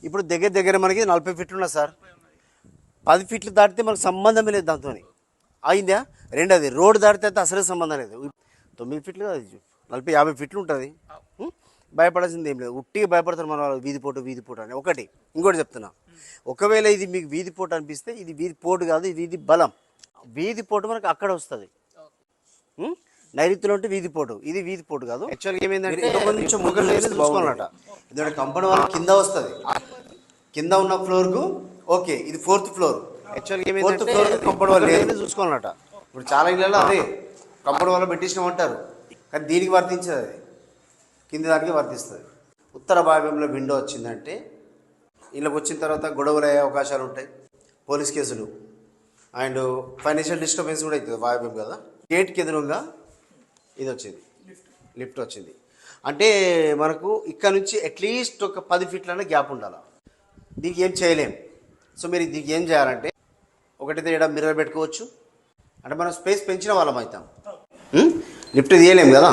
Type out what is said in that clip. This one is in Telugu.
ఇప్పుడు దగ్గర దగ్గర మనకి 40 ఫీట్లు ఉన్నా సార్, 10 ఫీట్లు దాటితే మనకు సంబంధమే లేదు దాంతో. అయిందా? రెండోది రోడ్డు దాటితే అయితే అసలే సంబంధం లేదు. 9 ఫీట్లు కాదు, 40-50 ఫీట్లు ఉంటుంది. భయపడాల్సింది ఏం లేదు. ఉట్టిగా భయపడతారు మన వాళ్ళు, వీధి పోటు అని. ఒకటి ఇంకోటి చెప్తున్నా, ఒకవేళ ఇది మీకు వీధి పోటు అనిపిస్తే ఇది వీధి పోటు కాదు, ఇది వీధి బలం. వీధి పోటు మనకు అక్కడ వస్తుంది. నైరుతిలో ఉంటే వీధి పోటు, ఇది వీధి పోటు కాదు. యాక్చువల్గా ఏమైందంటే కొంచెం ముగ్గురు చూసుకోవాలన్నమాట. ఎందుకంటే కంపౌండ్ వాళ్ళ కింద వస్తుంది, కింద ఉన్న ఫ్లోర్కు ఓకే, ఇది 4th ఫ్లోర్. యాక్చువల్గా ఏమైంది 4th ఫ్లోర్ కంపౌండ్ వాళ్ళు లేదు చూసుకోవాలన్నమాట. ఇప్పుడు చాలా ఇళ్ళలో అదే కంపౌండ్ వాళ్ళు పెట్టించినాం అంటారు, కానీ దీనికి వర్తించదు, అది కింది దానికి వర్తిస్తుంది. ఉత్తర భాగంలో విండో వచ్చిందంటే ఇళ్ళకి వచ్చిన తర్వాత గొడవలు అయ్యే అవకాశాలు ఉంటాయి, పోలీస్ కేసులు అండ్ ఫైనాన్షియల్ డిస్టర్బెన్స్ కూడా అవుతుంది. వాయువ్యం కదా, గేట్కి ఎదురుగా ఇది వచ్చింది, లిఫ్ట్ వచ్చింది అంటే మనకు ఇక్కడ నుంచి అట్లీస్ట్ ఒక 10 ఫీట్లనే గ్యాప్ ఉండాలి. దీనికి ఏం చేయలేం. సో మీరు దీనికి ఏం చేయాలంటే, ఒకటైతే ఇక్కడ మిర్రర్ పెట్టుకోవచ్చు, అంటే మనం స్పేస్ పెంచిన వాళ్ళం అవుతాం. లిఫ్ట్ తీయలేం కదా.